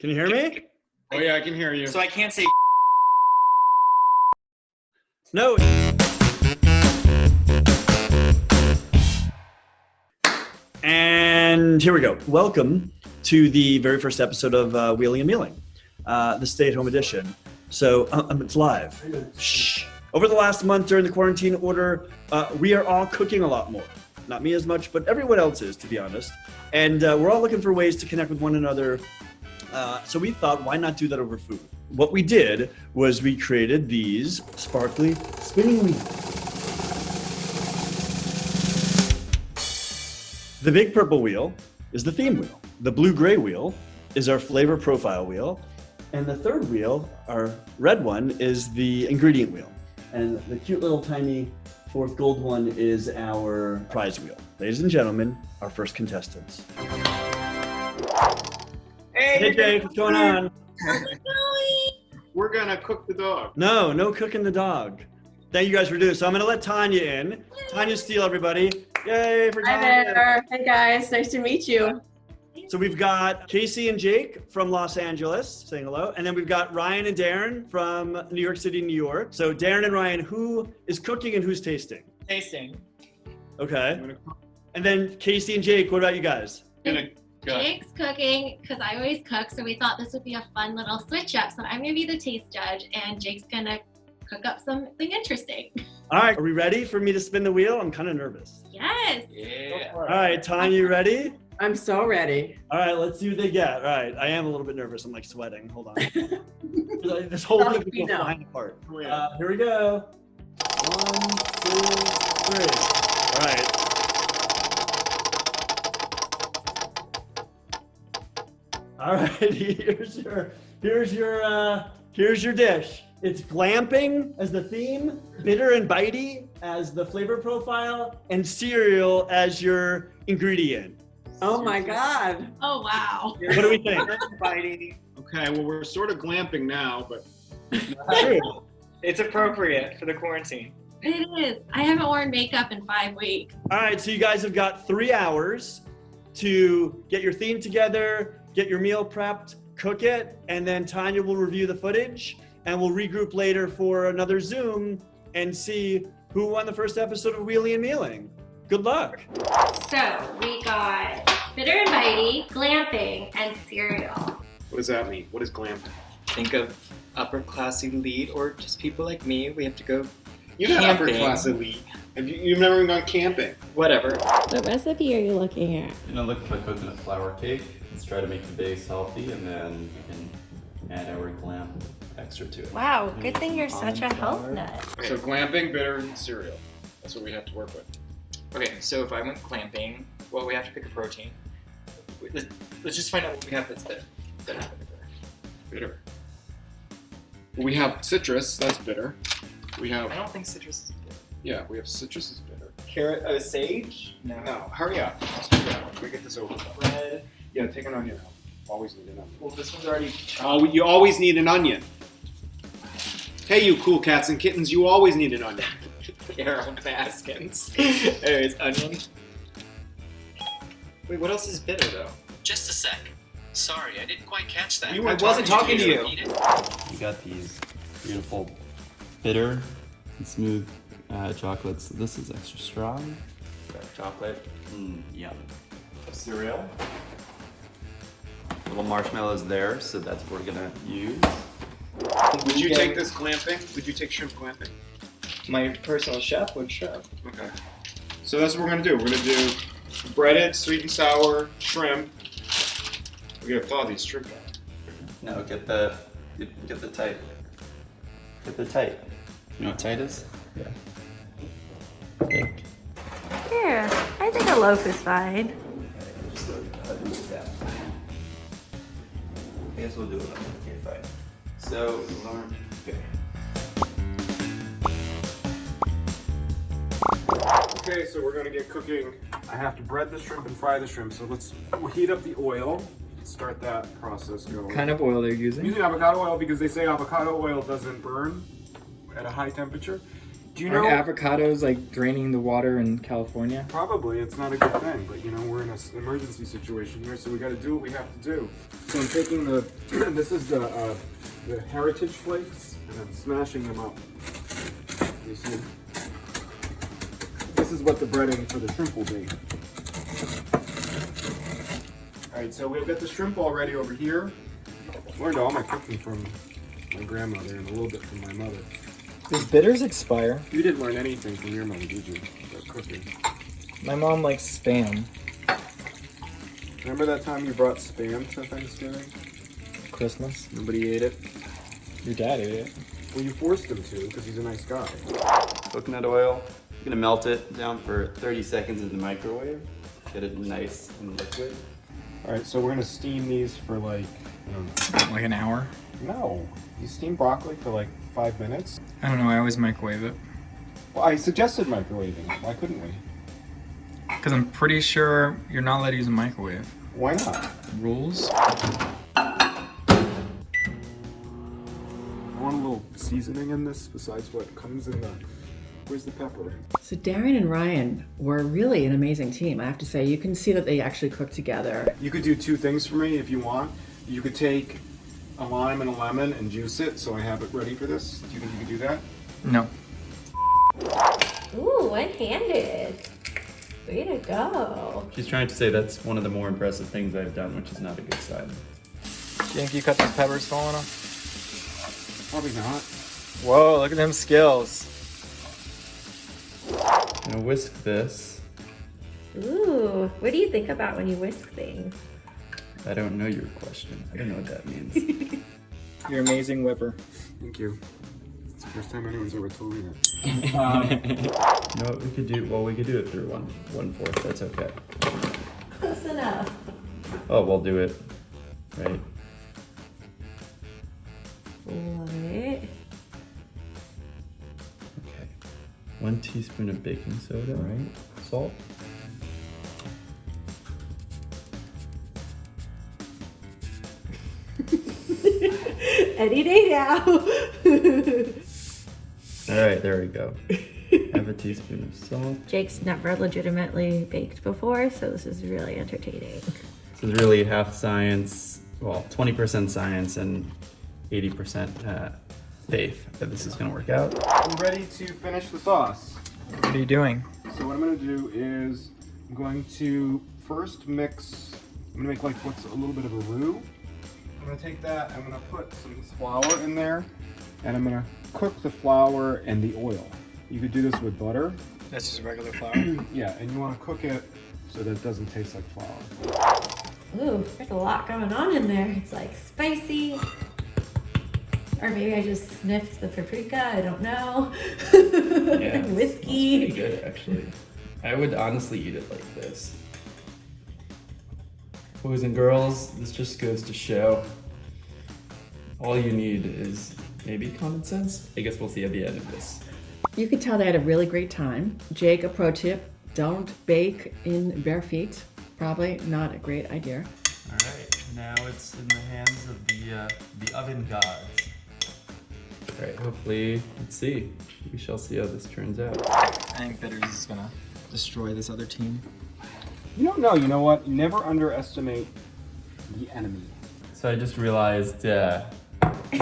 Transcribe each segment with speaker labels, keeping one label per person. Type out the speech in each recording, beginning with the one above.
Speaker 1: Can you hear me?
Speaker 2: Oh yeah, I can hear you.
Speaker 3: So I can't say
Speaker 1: No. And here we go. Welcome to the very first episode of Wheeling and Mealing, the stay-at-home edition. So it's live. Shh. Over the last month during the quarantine order, we are all cooking a lot more. Not me as much, but everyone else is, to be honest. And we're all looking for ways to connect with one another. So we thought, why not do that over food? What we did was we created these sparkly spinning wheels. The big purple wheel is the theme wheel. The blue-gray wheel is our flavor profile wheel. And the third wheel, our red one, is the ingredient wheel. And the cute little tiny fourth gold one is our prize wheel. Ladies and gentlemen, our first contestants. Hey Jake, what's going on?
Speaker 4: How's it going?
Speaker 2: We're gonna cook the dog.
Speaker 1: No cooking the dog. Thank you guys for doing it. So I'm gonna let Tanya in. Tanya Steele, everybody. Yay for Tanya.
Speaker 4: Hi there. Hey guys, nice to meet you.
Speaker 1: So we've got Casie and Jake from Los Angeles saying hello. And then we've got Ryan and Darren from New York City, New York. So Darren and Ryan, who is cooking and who's tasting?
Speaker 3: tasting.
Speaker 1: Okay. And then Casie and Jake, what about you guys?
Speaker 4: Jake's cooking because I always cook, so we thought this would be a fun little switch up. So I'm gonna be the taste judge and Jake's gonna cook up something interesting.
Speaker 1: All right, are we ready for me to spin the wheel? I'm kind of nervous.
Speaker 4: Yes.
Speaker 3: Yeah.
Speaker 1: All right, Tanya, you ready?
Speaker 5: I'm so ready.
Speaker 1: All right, let's see what they get. All right, I am a little bit nervous. I'm like sweating. Hold on. This whole thing is flying apart. Here we go. 1, 2, 3. All right. All right, here's your dish. It's glamping as the theme, bitter and bitey as the flavor profile, and cereal as your ingredient.
Speaker 5: Oh my God.
Speaker 4: Oh wow.
Speaker 1: What do we think?
Speaker 2: Okay, well we're sort of glamping now, but
Speaker 3: It's appropriate for the quarantine.
Speaker 4: It is. I haven't worn makeup in 5 weeks.
Speaker 1: All right, so you guys have got 3 hours to get your theme together, get your meal prepped, cook it, and then Tanya will review the footage, and we'll regroup later for another Zoom and see who won the first episode of Wheeling and Mealing. Good luck.
Speaker 4: So we got bitter and bitey, glamping, and cereal.
Speaker 2: what does that mean? What is glamping?
Speaker 3: Think of upper class elite or just people like me. We have to go
Speaker 2: You're not upper
Speaker 3: camping.
Speaker 2: class elite. You've never even gone camping.
Speaker 3: Whatever.
Speaker 6: What recipe are you looking at?
Speaker 7: Gonna look for coconut flour cake. Let's try to make the base healthy, and then we can add our glam extra to it.
Speaker 6: Wow, good thing you're such a
Speaker 7: Almond
Speaker 6: health
Speaker 7: flour.
Speaker 6: nut.
Speaker 2: So glamping, bitter, and cereal. That's what we have to work with.
Speaker 3: Okay, so if I went clamping, well, we have to pick a protein. Let's just find out what we have that's bitter.
Speaker 2: Bitter. Well, we have citrus, that's bitter. We have,
Speaker 3: I don't think citrus is bitter.
Speaker 2: yeah, we have citrus is bitter.
Speaker 3: Carrot, sage? No.
Speaker 2: No, hurry up. Let's do that. Can we get this over with?
Speaker 3: Bread.
Speaker 2: Yeah, take an onion out. Always need an onion.
Speaker 3: Well, this one's already
Speaker 2: Oh, you always need an onion. Hey, you cool cats and kittens, you always need an onion.
Speaker 3: Carol Baskins. Anyways, onion. Wait, what else is bitter though?
Speaker 8: Just a sec. Sorry, I didn't quite catch that.
Speaker 2: You weren't I wasn't talking to you.
Speaker 8: Eat it?
Speaker 7: We got these beautiful bitter and smooth chocolates. This is extra strong.
Speaker 3: Dark chocolate.
Speaker 7: Yum. Cereal. Little marshmallows there, so that's what we're gonna use.
Speaker 2: Would you take this glamping? Would you take shrimp glamping?
Speaker 3: My personal chef would sure.
Speaker 2: Okay. So that's what we're gonna do. We're gonna do breaded, sweet and sour shrimp. We gotta thaw these shrimp out.
Speaker 7: No, get the tight. Get the tight. You know what tight is? Yeah. Okay.
Speaker 6: Here, I think a loaf is fine.
Speaker 7: I guess we'll do it. Okay, fine. So, okay.
Speaker 2: Okay, so we're gonna get cooking. I have to bread the shrimp and fry the shrimp. So we'll heat up the oil. Start that process going.
Speaker 3: What kind of oil they're using?
Speaker 2: Using avocado oil because they say avocado oil doesn't burn at a high temperature. Do you
Speaker 9: Are
Speaker 2: know?
Speaker 9: avocados like draining the water in California?
Speaker 2: Probably, it's not a good thing, but you know, we're in an emergency situation here, so we gotta do what we have to do. So I'm taking the, this is the heritage flakes, and I'm smashing them up. You see? This is what the breading for the shrimp will be. Alright, so we've got the shrimp already over here. Learned all my cooking from my grandmother and a little bit from my mother.
Speaker 9: Does bitters expire?
Speaker 2: You didn't learn anything from your mother, did you? About cooking.
Speaker 9: My mom likes Spam.
Speaker 2: Remember that time you brought Spam to Thanksgiving?
Speaker 9: Christmas.
Speaker 2: Nobody ate it?
Speaker 9: Your dad ate it.
Speaker 2: Well, you forced him to because he's a nice guy.
Speaker 7: Coconut oil. I'm gonna melt it down for 30 seconds in the microwave. Get it nice and liquid.
Speaker 2: Alright, so we're gonna steam these for like,
Speaker 9: Like an hour?
Speaker 2: no. You steam broccoli for like 5 minutes?
Speaker 9: I don't know, I always microwave it.
Speaker 2: Well, I suggested microwaving it. Why couldn't we?
Speaker 9: Because I'm pretty sure you're not allowed to use a microwave.
Speaker 2: Why not?
Speaker 9: Rules?
Speaker 2: I want a little seasoning in this besides what comes in the... Where's the pepper?
Speaker 5: So Darren and Ryan were really an amazing team. I have to say, you can see that they actually cook together.
Speaker 2: You could do two things for me if you want. You could take a lime and a lemon and juice it so I have it ready for this. Do you think you could do that?
Speaker 9: No.
Speaker 4: Ooh, one-handed. Way to go.
Speaker 7: She's trying to say that's one of the more impressive things I've done, which is not a good sign.
Speaker 9: Do you think you cut those peppers falling off?
Speaker 2: Probably not.
Speaker 9: Whoa, look at them skills.
Speaker 7: I'm gonna whisk this.
Speaker 4: Ooh, what do you think about when you whisk things?
Speaker 7: I don't know your question. I don't know what that means.
Speaker 9: You're an amazing whipper.
Speaker 2: Thank you. It's the first time anyone's ever told me that.
Speaker 7: You know what we could do? Well, we could do it through 1/4. That's okay.
Speaker 4: Close enough.
Speaker 7: Oh, we'll do it. Right.
Speaker 4: Love it.
Speaker 7: Okay. 1 teaspoon of baking soda, right? Salt.
Speaker 4: Any day now.
Speaker 7: All right, there we go. Have a teaspoon of salt.
Speaker 4: Jake's never legitimately baked before, so this is really entertaining.
Speaker 7: This is really half science, well, 20% science and 80% faith that this is gonna work out.
Speaker 2: I'm ready to finish the sauce.
Speaker 9: What are you doing?
Speaker 2: So what I'm gonna do is I'm going to first mix, I'm gonna make like what's a little bit of a roux. I'm gonna take that, I'm gonna put some flour in there, and I'm gonna cook the flour and the oil. You could do this with butter.
Speaker 9: That's just regular flour.
Speaker 2: Yeah, and you wanna cook it so that it doesn't taste like flour.
Speaker 4: Ooh, there's a lot going on in there. It's like spicy. Or maybe I just sniffed the paprika, I don't know.
Speaker 7: Yeah,
Speaker 4: Whiskey.
Speaker 7: It's pretty good, actually. I would honestly eat it like this. Boys and girls, this just goes to show all you need is maybe common sense. I guess we'll see at the end of this.
Speaker 5: You could tell they had a really great time. Jake, a pro tip, don't bake in bare feet. Probably not a great idea.
Speaker 7: All right, now it's in the hands of the oven gods. All right, hopefully, let's see. We shall see how this turns out.
Speaker 9: I think bitters is gonna destroy this other team.
Speaker 2: You don't know, you know what? Never underestimate the enemy.
Speaker 7: So I just realized I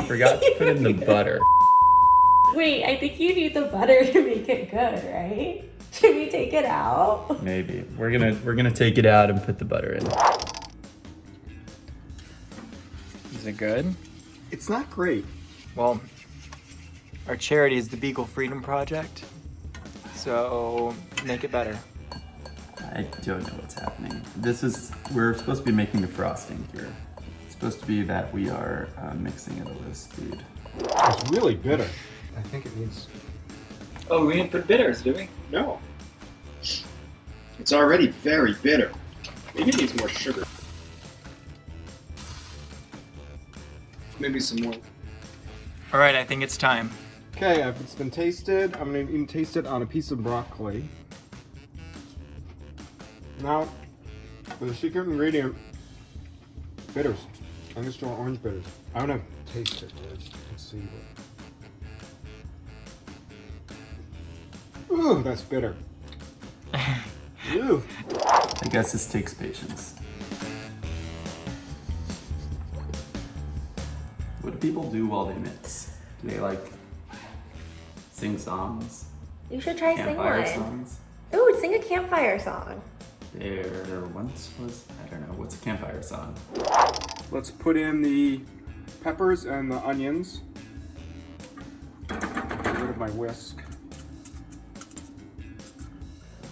Speaker 7: forgot to put in the butter.
Speaker 4: Wait, I think you need the butter to make it good, right? Should we take it out?
Speaker 7: Maybe we're gonna take it out and put the butter in.
Speaker 9: Is it good?
Speaker 2: It's not great.
Speaker 9: Well, our charity is the Beagle Freedom Project, so make it better.
Speaker 7: I don't know what's happening. We're supposed to be making the frosting here. It's supposed to be that we are mixing at a low speed.
Speaker 2: It's really bitter. I think it needs...
Speaker 3: Oh, we didn't put bitters, did we?
Speaker 2: No.
Speaker 10: It's already very bitter. Maybe it needs more sugar. Maybe some more.
Speaker 9: All right, I think it's time.
Speaker 2: Okay, it's been tasted. I'm gonna even taste it on a piece of broccoli. Now, for the secret ingredient, bitters. I'm just doing orange bitters. I'm gonna taste it. Let's see what. Ooh, that's bitter. Ooh.
Speaker 7: I guess this takes patience. What do people do while they mix? Do they like sing songs?
Speaker 6: You should try sing
Speaker 7: Campfire
Speaker 6: one.
Speaker 7: songs?
Speaker 6: Ooh, sing a campfire song.
Speaker 7: There once was, I don't know, what's a campfire song?
Speaker 2: Let's put in the peppers and the onions. Get rid of my whisk.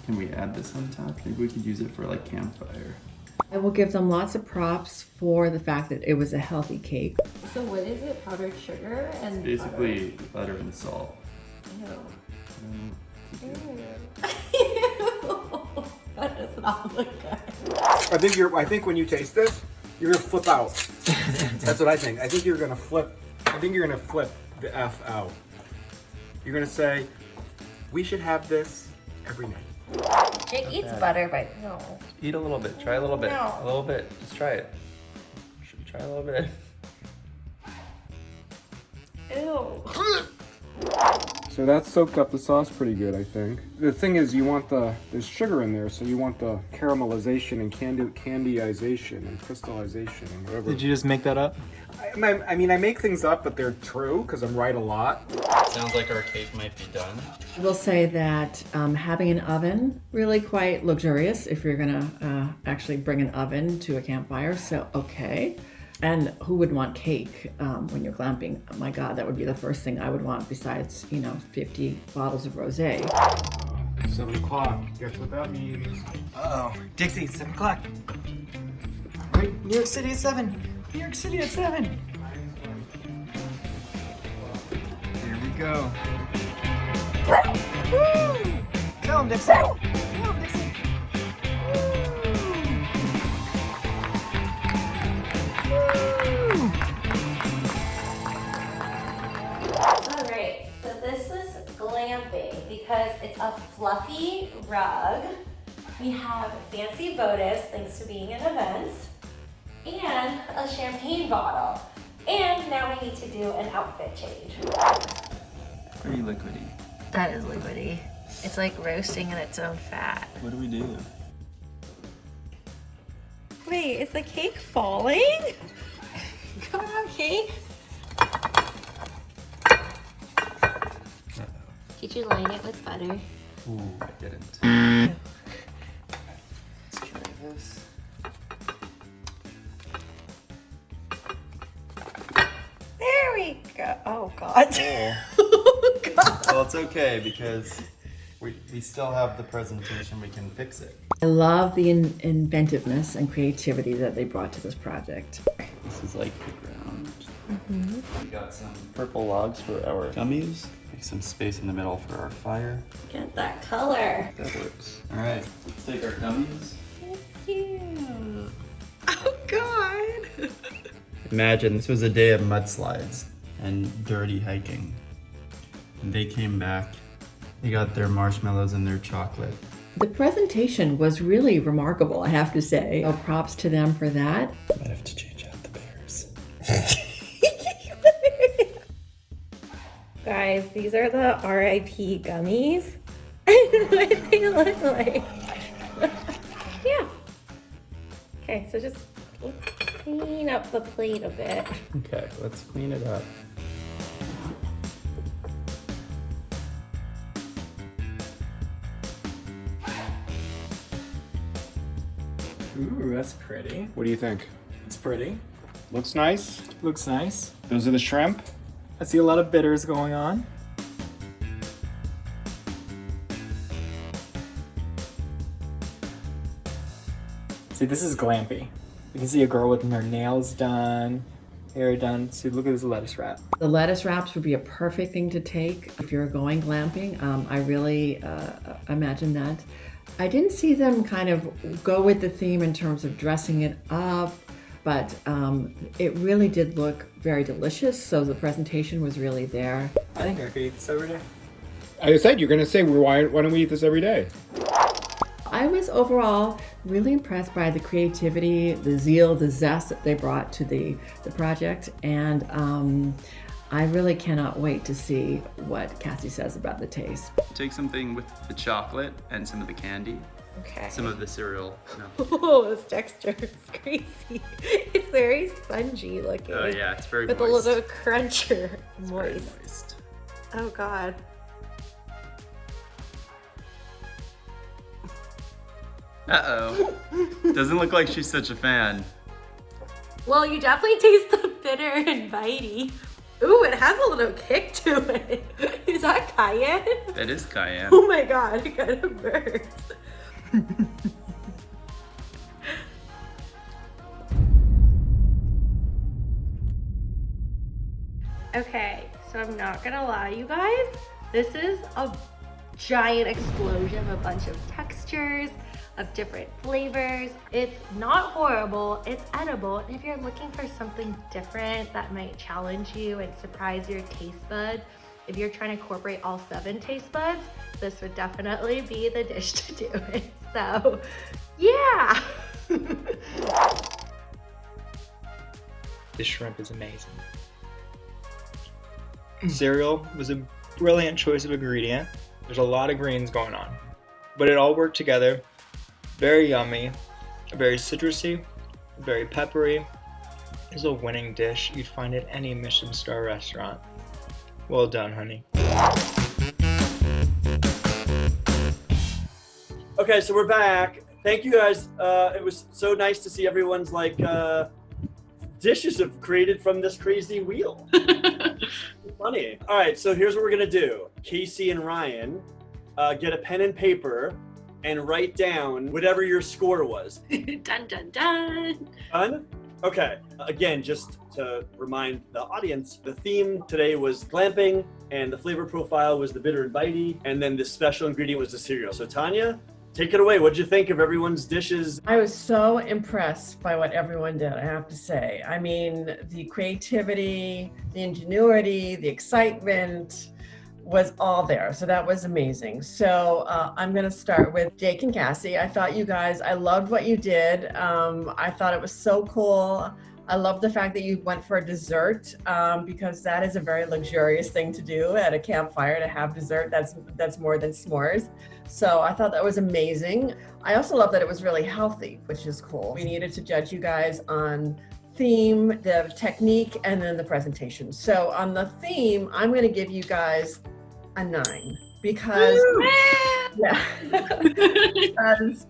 Speaker 7: Can we add this on top? Maybe we could use it for like campfire.
Speaker 5: I will give them lots of props for the fact that it was a healthy cake.
Speaker 6: So what is it? Powdered sugar and
Speaker 7: Basically butter and salt.
Speaker 6: That does not look good.
Speaker 2: I think when you taste this, you're gonna flip out. That's what I think. I think you're gonna flip the F out. You're gonna say, we should have this every night.
Speaker 6: Jake eats butter, but no.
Speaker 7: Eat a little bit, try a little bit.
Speaker 6: No.
Speaker 7: A little bit, just try it. Try a little bit.
Speaker 6: Ew.
Speaker 2: So that soaked up the sauce pretty good, I think. The thing is, you want there's sugar in there, so you want the caramelization and candyization and crystallization and whatever.
Speaker 9: Did you just make that up?
Speaker 2: I mean, I make things up, but they're true, because I'm right a lot.
Speaker 7: Sounds like our cake might be done.
Speaker 5: I will say that having an oven, really quite luxurious if you're gonna actually bring an oven to a campfire, so okay. And who would want cake when you're glamping? Oh my God, that would be the first thing I would want besides, 50 bottles of rosé.
Speaker 2: 7 o'clock, guess what that means?
Speaker 9: Uh-oh. Dixie, 7 o'clock. Wait, New York City at 7. New York City at 7. Here we go. Woo! Kill him, Dixie. Kill him, Dixie.
Speaker 6: Alright, so this is glamping because it's a fluffy rug. We have fancy votives thanks to being in events, and a champagne bottle. And now we need to do an outfit change.
Speaker 7: Pretty liquidy.
Speaker 6: That is liquidy. It's like roasting in its own fat.
Speaker 7: What do we do?
Speaker 6: Wait, is the cake falling? Come on, cake. Did you line it with butter?
Speaker 7: Ooh, I didn't. Let's try this.
Speaker 6: There we go. Oh, God.
Speaker 7: Oh, God. Well, it's okay because we still have the presentation. We can fix it.
Speaker 5: I love the inventiveness and creativity that they brought to this project.
Speaker 7: This is like the ground. We got some purple logs for our gummies. Make some space in the middle for our fire.
Speaker 6: Get that color.
Speaker 7: That works. All right, let's take our gummies.
Speaker 6: It's cute. Oh, God.
Speaker 7: Imagine this was a day of mudslides and dirty hiking. And they came back. They got their marshmallows and their chocolate.
Speaker 5: The presentation was really remarkable, I have to say. So props to them for that.
Speaker 7: Might have to change out the bears.
Speaker 6: Guys, these are the RIP gummies. I don't know what they look like. Yeah. Okay, so just clean up the plate a bit.
Speaker 7: Okay, let's clean it up.
Speaker 9: Ooh, that's pretty.
Speaker 2: What do you think?
Speaker 9: It's pretty.
Speaker 2: Looks nice?
Speaker 9: Looks nice.
Speaker 2: Those are the shrimp?
Speaker 9: I see a lot of bitters going on. See, this is glampy. You can see a girl with her nails done, hair done. See, look at this lettuce wrap.
Speaker 5: The lettuce wraps would be a perfect thing to take if you're going glamping. I really imagine that. I didn't see them kind of go with the theme in terms of dressing it up, but it really did look very delicious, so the presentation was really there.
Speaker 9: I think I could eat this every day.
Speaker 2: I said you're gonna say, why don't we eat this every day?
Speaker 5: I was overall really impressed by the creativity, the zeal, the zest that they brought to the project, and I really cannot wait to see what Casie says about the taste.
Speaker 7: Take something with the chocolate and some of the candy.
Speaker 6: Okay.
Speaker 7: Some of the cereal. No.
Speaker 6: Oh, this texture is crazy. It's very spongy looking.
Speaker 7: Oh yeah, it's very
Speaker 6: with
Speaker 7: moist.
Speaker 6: a little cruncher.
Speaker 7: It's very moist.
Speaker 6: Oh God.
Speaker 7: Uh-oh. Doesn't look like she's such a fan.
Speaker 6: Well, you definitely taste the bitter and bitey. Ooh, it has a little kick to it. Is that cayenne?
Speaker 7: That is cayenne.
Speaker 6: Oh my God, it kind of burns. Okay, so I'm not gonna lie, you guys. This is a giant explosion of a bunch of textures, of different flavors. It's not horrible, it's edible. And if you're looking for something different that might challenge you and surprise your taste buds, if you're trying to incorporate all 7 taste buds, this would definitely be the dish to do it. So, yeah.
Speaker 9: This shrimp is amazing. Cereal was a brilliant choice of ingredient. There's a lot of greens going on, but it all worked together. Very yummy, very citrusy, very peppery. It's a winning dish. You'd find it at any Michelin star restaurant. Well done, honey.
Speaker 1: Okay, so we're back. Thank you guys. It was so nice to see everyone's dishes have created from this crazy wheel. Funny. All right, so here's what we're gonna do. Casie and Ryan, get a pen and paper and write down whatever your score was.
Speaker 4: Dun dun dun.
Speaker 1: Done? Okay. Again, just to remind the audience, the theme today was glamping, and the flavor profile was the bitter and bitey, and then the special ingredient was the cereal. So Tanya, take it away. What did you think of everyone's dishes?
Speaker 5: I was so impressed by what everyone did, I have to say. I mean, the creativity, the ingenuity, the excitement was all there. So that was amazing. So I'm going to start with Jake and Casie. I thought you guys, I loved what you did. I thought it was so cool. I love the fact that you went for a dessert because that is a very luxurious thing to do at a campfire, to have dessert that's more than s'mores. So I thought that was amazing. I also love that it was really healthy, which is cool. We needed to judge you guys on theme, the technique, and then the presentation. So on the theme, I'm going to give you guys a 9 because, yeah, because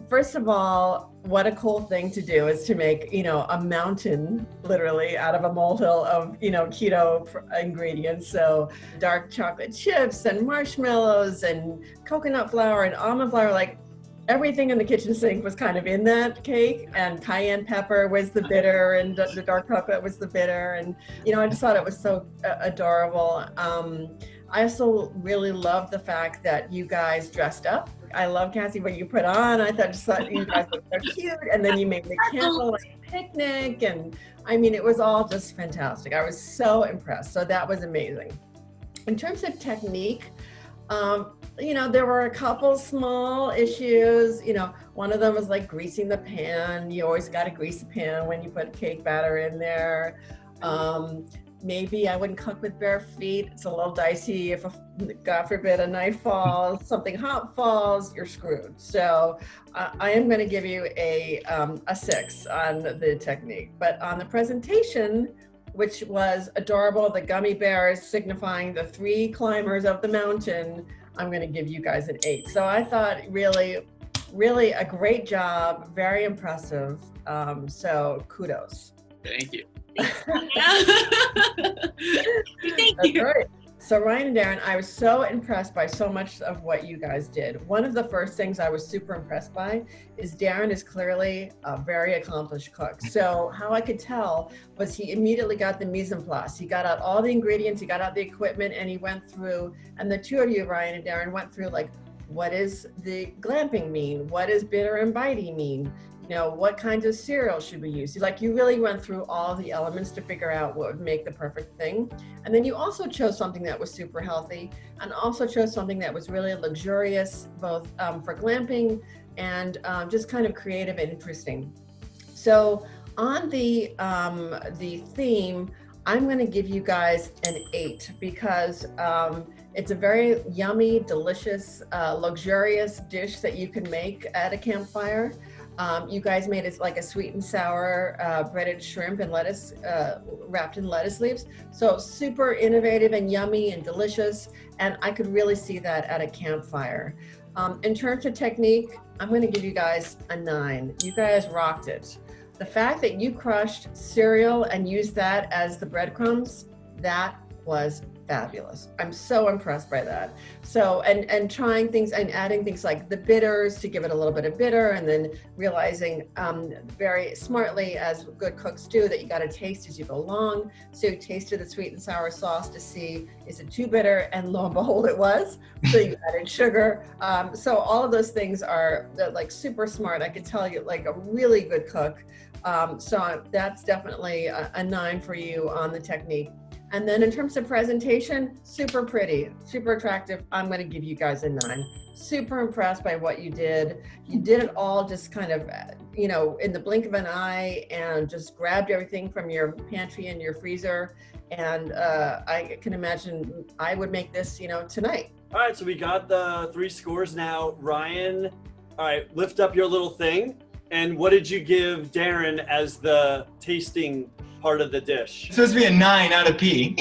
Speaker 5: first of all, what a cool thing to do is to make, a mountain literally out of a molehill of, keto ingredients. So dark chocolate chips and marshmallows and coconut flour and almond flour, like everything in the kitchen sink was kind of in that cake, and cayenne pepper was the bitter and the dark chocolate was the bitter. And, I just thought it was so adorable. I also really love the fact that you guys dressed up. I love, Casie, what you put on. I just thought you guys looked so cute. And then you made the candlelight picnic. And I mean, it was all just fantastic. I was so impressed. So that was amazing. In terms of technique, there were a couple small issues. One of them was like greasing the pan. You always got to grease the pan when you put cake batter in there. Maybe I wouldn't cook with bare feet. It's a little dicey. If, God forbid, a knife falls, something hot falls, you're screwed. So I am going to give you a 6 on the technique. But on the presentation, which was adorable, the gummy bears signifying the 3 climbers of the mountain, I'm going to give you guys an 8. So I thought really a great job, very impressive. So kudos.
Speaker 8: Thank you.
Speaker 4: Thank
Speaker 5: That's
Speaker 4: you.
Speaker 5: right. So Ryan and Darren, I was so impressed by so much of what you guys did. One of the first things I was super impressed by is Darren is clearly a very accomplished cook. So how I could tell was he immediately got the mise en place. He got out all the ingredients, he got out the equipment, and he went through, and the two of you, Ryan and Darren, went through like, what does the glamping mean? What does bitter and bitey mean? What kinds of cereal should we use? You really went through all the elements to figure out what would make the perfect thing. And then you also chose something that was super healthy, and also chose something that was really luxurious, both for glamping and just kind of creative and interesting. So on the theme, I'm going to give you guys an 8 because it's a very yummy, delicious, luxurious dish that you can make at a campfire. You guys made it like a sweet and sour breaded shrimp and lettuce wrapped in lettuce leaves. So super innovative and yummy and delicious. And I could really see that at a campfire. In terms of technique, I'm going to give you guys a 9. You guys rocked it. The fact that you crushed cereal and used that as the breadcrumbs, that was fabulous. I'm so impressed by that. So, and trying things and adding things like the bitters to give it a little bit of bitter, and then realizing very smartly, as good cooks do, that you got to taste as you go along. So you tasted the sweet and sour sauce to see, is it too bitter? And lo and behold, it was. So you added sugar. So all of those things are like super smart. I could tell you, like a really good cook. So that's definitely a 9 for you on the technique. And then in terms of presentation, super pretty, super attractive. I'm going to give you guys a 9. Super impressed by what you did. You did it all just kind of, you know, in the blink of an eye, and just grabbed everything from your pantry and your freezer. And I can imagine I would make this, you know, tonight.
Speaker 1: All right, so we got the 3 scores now. Ryan, all right, lift up your little thing. And what did you give Darren as the tasting part of the dish?
Speaker 9: It's supposed to be a 9 out of P.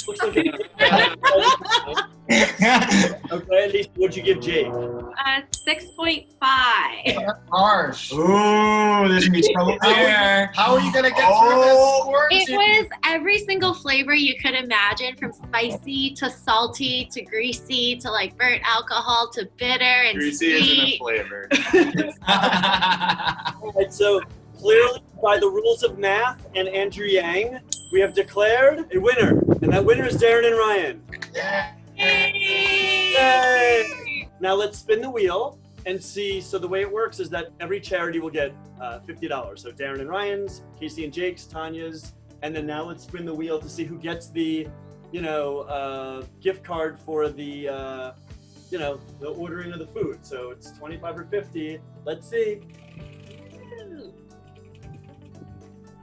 Speaker 1: Looks like okay, at least what'd you give Jake?
Speaker 4: 6.5.
Speaker 10: Harsh.
Speaker 9: Ooh, there's gonna be trouble there.
Speaker 10: How are you gonna get through this?
Speaker 4: It was every single flavor you could imagine, from spicy to salty to greasy to like burnt alcohol to bitter and
Speaker 7: Greasy
Speaker 4: sweet.
Speaker 7: isn't a flavor.
Speaker 1: All right, so clearly by the rules of math and Andrew Yang, we have declared a winner, and that winner is Darren and Ryan. Yay! Now let's spin the wheel and see. So the way it works is that every charity will get $50. So Darren and Ryan's, Casie and Jake's, Tanya's, and then now let's spin the wheel to see who gets the, you know, gift card for the, you know, the ordering of the food. So it's 25 or 50. Let's see.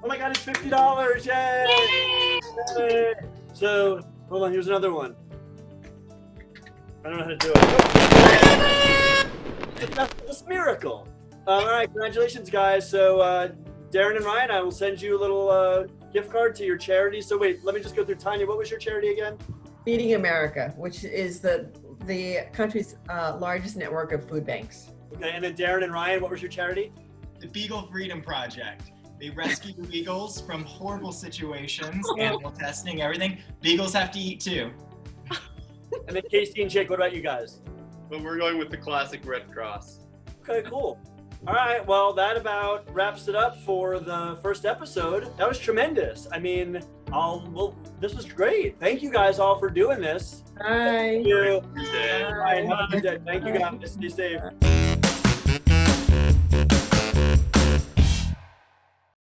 Speaker 1: Oh my God, it's $50! Yay! Yay! So hold on, here's another one. I don't know how to do it. It's a miracle. All right, congratulations, guys. So Darren and Ryan, I will send you a little gift card to your charity. So wait, let me just go through. Tanya, what was your charity again?
Speaker 5: Feeding America, which is the country's largest network of food banks.
Speaker 1: Okay, and then Darren and Ryan, what was your charity?
Speaker 9: The Beagle Freedom Project. They rescue beagles from horrible situations, animal testing, everything. Beagles have to eat too.
Speaker 1: And then Casie and Jake, what about you guys?
Speaker 7: But we're going with the classic Red Cross.
Speaker 1: Okay, cool. All right, well, that about wraps it up for the first episode. That was tremendous. I mean, this was great. Thank you guys all for doing this.
Speaker 5: Bye.
Speaker 1: Thank you.
Speaker 7: Tuesday.
Speaker 1: All right, have a good day. Thank you guys. Stay safe.